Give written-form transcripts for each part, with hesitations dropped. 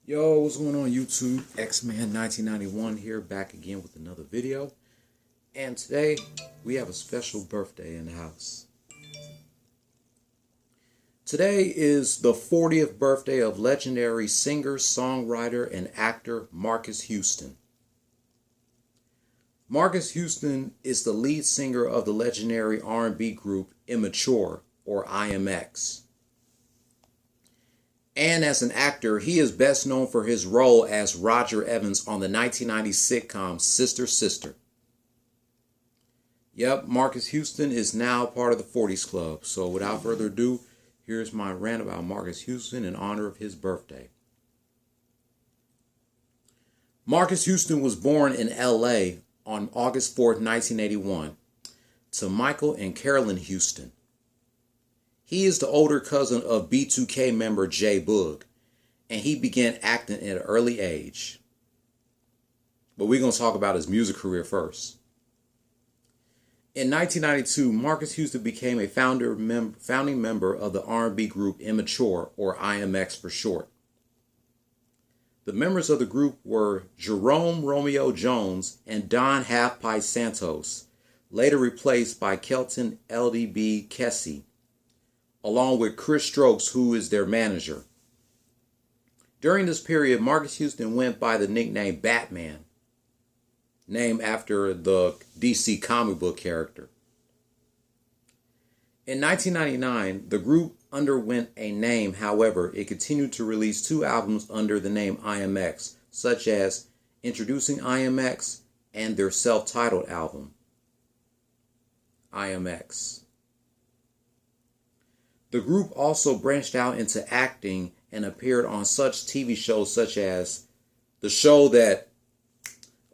Yo, what's going on YouTube? X-Man 1991 here, back again with another video. And today, we have a special birthday in the house. Today is the 40th birthday of legendary singer, songwriter, and actor Marques Houston. Marques Houston is the lead singer of the legendary R&B group Immature, or IMX. And as an actor, he is best known for his role as Roger Evans on the 1990 sitcom Sister Sister. Yep, Marques Houston is now part of the 40s Club. So without further ado, here's my rant about Marques Houston in honor of his birthday. Marques Houston was born in LA on August 4th, 1981, to Michael and Carolyn Houston. He is the older cousin of B2K member J Boog, and he began acting at an early age. But we're going to talk about his music career first. In 1992, Marques Houston became a founding member of the R&B group Immature, or IMX for short. The members of the group were Jerome Romeo Jones and Don Half-Pipe Santos, later replaced by Kelton LDB Kessie, along with Chris Stokes, who is their manager. During this period, Marques Houston went by the nickname Batman, named after the DC comic book character. In 1999, the group underwent a name. However, it continued to release 2 albums under the name IMX, such as Introducing IMX and their self-titled album, IMX. The group also branched out into acting and appeared on such TV shows such as the show that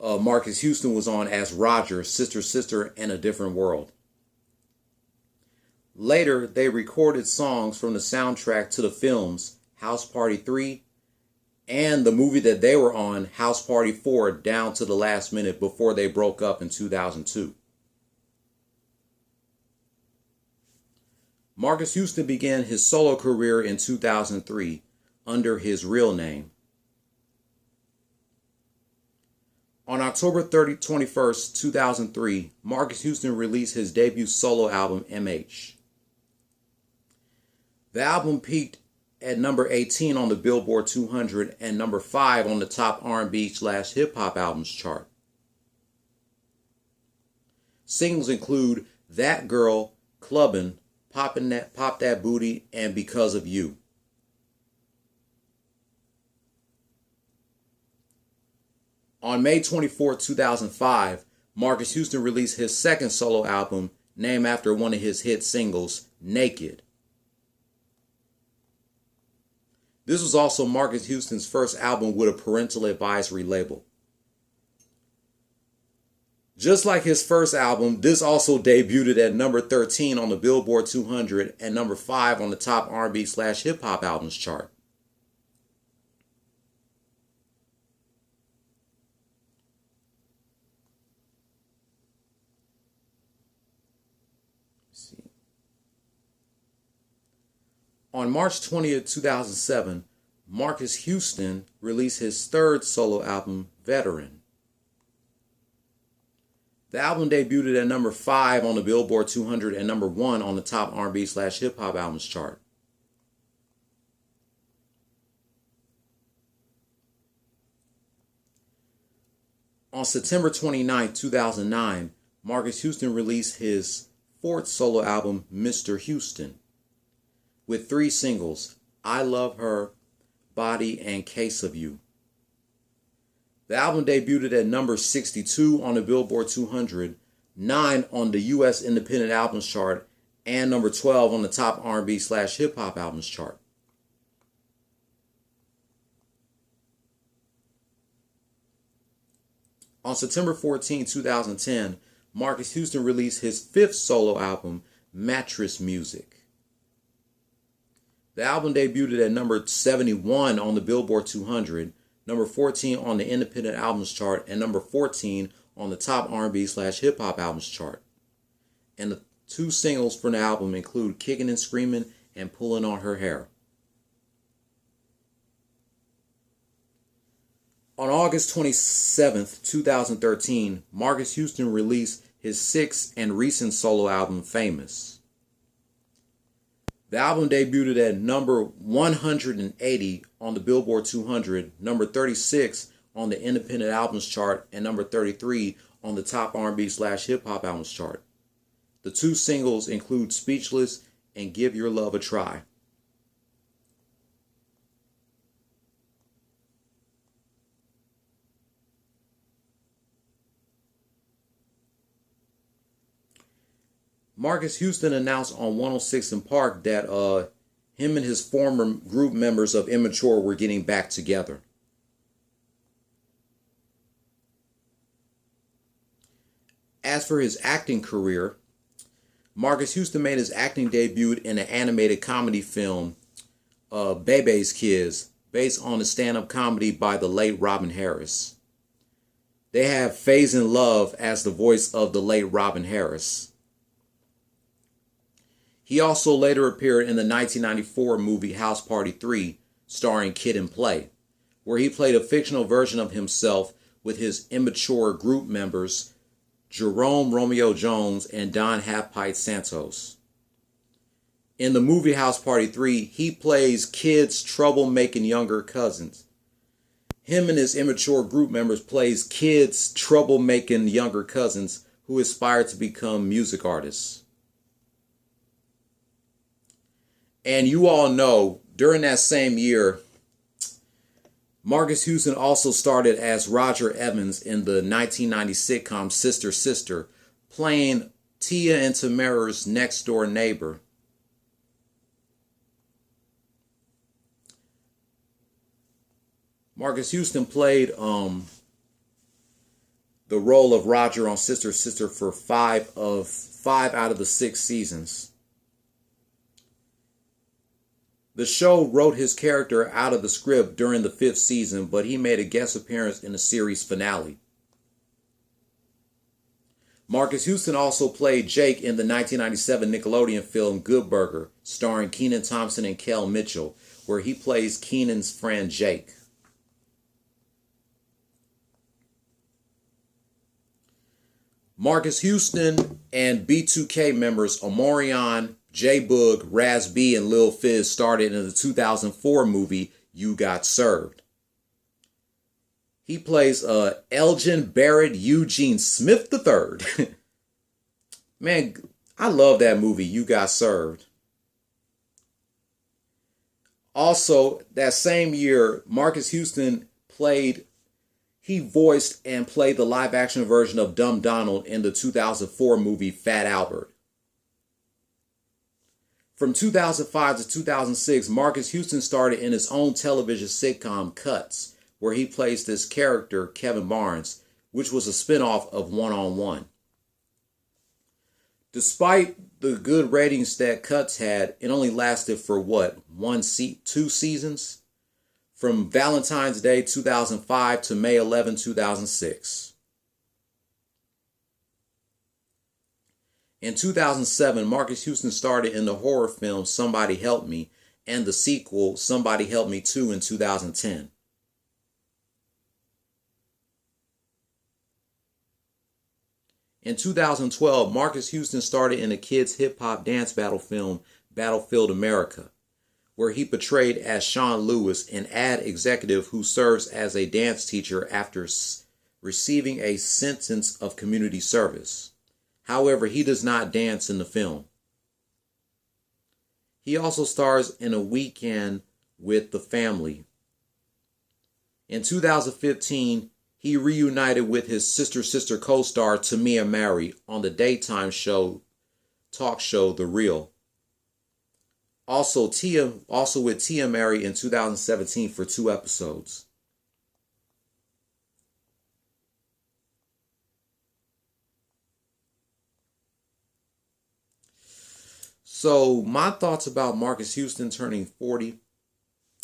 Marques Houston was on as Roger, Sister Sister, and A Different World. Later, they recorded songs from the soundtrack to the films House Party 3 and the movie that they were on, House Party 4, down to the last minute before they broke up in 2002. Marques Houston began his solo career in 2003 under his real name. On October 21st, 2003, Marques Houston released his debut solo album, MH. The album peaked at number 18 on the Billboard 200 and number 5 on the top R&B/hip hop albums chart. Singles include That Girl, Clubbin', Pop That Booty, and Because of You. On May 24, 2005, Marques Houston released his second solo album, named after one of his hit singles, Naked. This was also Marques Houston's first album with a parental advisory label. Just like his first album, this also debuted at number 13 on the Billboard 200 and number 5 on the top R&B/hip hop albums chart. On March 20th, 2007, Marques Houston released his third solo album, Veteran. The album debuted at number 5 on the Billboard 200 and number 1 on the top R&B/hip hop albums chart. On September 29, 2009, Marques Houston released his fourth solo album, Mr. Houston, with 3 singles, I Love Her, Body, and Case of You. The album debuted at number 62 on the Billboard 200, 9 on the U.S. Independent Albums chart, and number 12 on the top R&B/hip hop albums chart. On September 14, 2010, Marques Houston released his 5th solo album, Mattress Music. The album debuted at number 71 on the Billboard 200, number 14 on the Independent Albums chart, and number 14 on the top R&B/hip hop albums chart. And the 2 singles from the album include Kickin' and Screamin' and Pullin' on Her Hair. On August 27th, 2013, Marques Houston released his sixth and recent solo album, Famous. The album debuted at number 180 on the Billboard 200, number 36 on the Independent Albums chart, and number 33 on the top R&B/hip hop albums chart. The two singles include Speechless and Give Your Love a Try. Marques Houston announced on 106 & Park that him and his former group members of Immature were getting back together. As for his acting career, Marques Houston made his acting debut in an animated comedy film, Bebe's Kids, based on a stand-up comedy by the late Robin Harris. They have Faizon Love as the voice of the late Robin Harris. He also later appeared in the 1994 movie House Party 3, starring Kid and Play, where he played a fictional version of himself with his Immature group members, Jerome Romeo Jones and Don Halfpipe Santos. In the movie House Party 3, he plays Kid's troublemaking younger cousins. Him and his Immature group members plays Kid's troublemaking younger cousins who aspire to become music artists. And you all know, during that same year, Marques Houston also started as Roger Evans in the 1990 sitcom Sister Sister, playing Tia and Tamara's next door neighbor. Marques Houston played the role of Roger on Sister Sister for 5 out of the 6 seasons. The show wrote his character out of the script during the 5th season, but he made a guest appearance in the series finale. Marques Houston also played Jake in the 1997 Nickelodeon film Good Burger, starring Kenan Thompson and Kel Mitchell, where he plays Kenan's friend Jake. Marques Houston and B2K members Omarion, J-Boog, Raz B, and Lil Fizz started in the 2004 movie You Got Served. He plays Elgin Barrett Eugene Smith III. Man, I love that movie, You Got Served. Also, that same year, Marques Houston voiced and played the live-action version of Dumb Donald in the 2004 movie Fat Albert. From 2005 to 2006, Marques Houston started in his own television sitcom Cuts, where he plays this character, Kevin Barnes, which was a spinoff of One on One. Despite the good ratings that Cuts had, it only lasted for 2 seasons? From Valentine's Day 2005 to May 11, 2006. In 2007, Marques Houston started in the horror film Somebody Help Me and the sequel Somebody Help Me 2 in 2010. In 2012, Marques Houston started in a kids' hip-hop dance battle film Battlefield America, where he portrayed as Sean Lewis, an ad executive who serves as a dance teacher after receiving a sentence of community service. However, he does not dance in the film. He also stars in A Weekend with the Family. In 2015, he reunited with his Sister Sister co-star Tamia Mowry on the daytime talk show The Real. Also with Tia Mowry in 2017 for 2 episodes. So my thoughts about Marques Houston turning 40.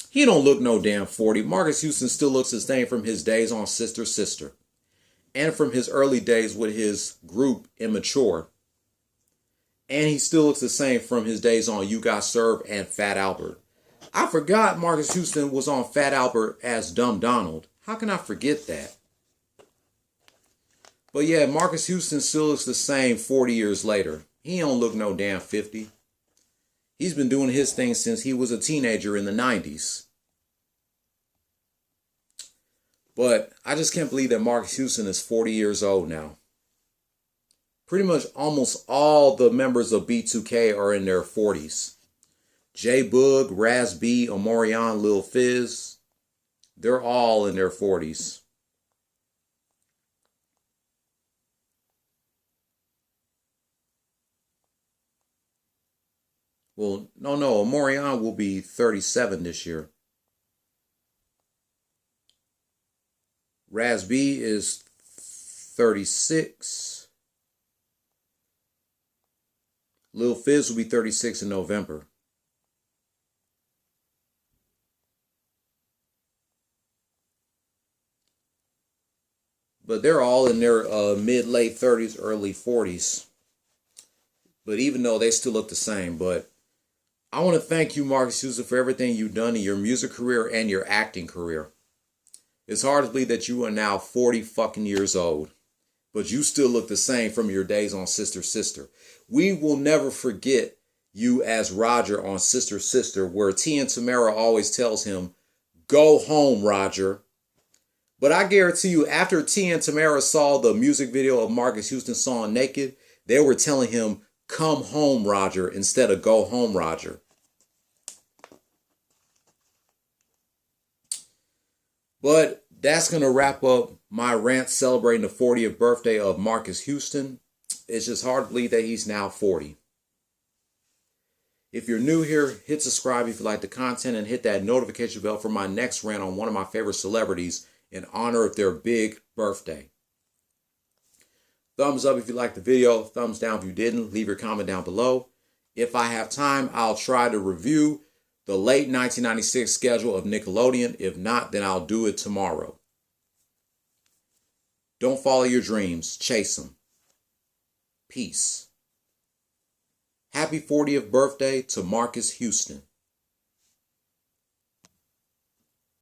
He don't look no damn 40. Marques Houston still looks the same from his days on Sister Sister. And from his early days with his group Immature. And he still looks the same from his days on You Got Served and Fat Albert. I forgot Marques Houston was on Fat Albert as Dumb Donald. How can I forget that? But yeah, Marques Houston still looks the same 40 years later. He don't look no damn 50. He's been doing his thing since he was a teenager in the 90s. But I just can't believe that Marques Houston is 40 years old now. Pretty much almost all the members of B2K are in their 40s. J Boog, Raz B, Omarion, Lil Fizz, they're all in their 40s. Well, no, Omarion will be 37 this year. Raz B is 36. Lil Fizz will be 36 in November. But they're all in their mid-late 30s, early 40s. But even though they still look the same. But I want to thank you, Marques Houston, for everything you've done in your music career and your acting career. It's hard to believe that you are now 40 fucking years old. But you still look the same from your days on Sister Sister. We will never forget you as Roger on Sister Sister, where T and Tamara always tells him, "Go home, Roger." But I guarantee you, after T and Tamara saw the music video of Marques Houston's song Naked, they were telling him, "Come home, Roger," instead of "Go home, Roger." But that's going to wrap up my rant celebrating the 40th birthday of Marques Houston. It's just hard to believe that he's now 40. If you're new here, hit subscribe if you like the content and hit that notification bell for my next rant on one of my favorite celebrities in honor of their big birthday. Thumbs up if you liked the video. Thumbs down if you didn't. Leave your comment down below. If I have time, I'll try to review the late 1996 schedule of Nickelodeon. If not, then I'll do it tomorrow. Don't follow your dreams. Chase them. Peace. Happy 40th birthday to Marques Houston.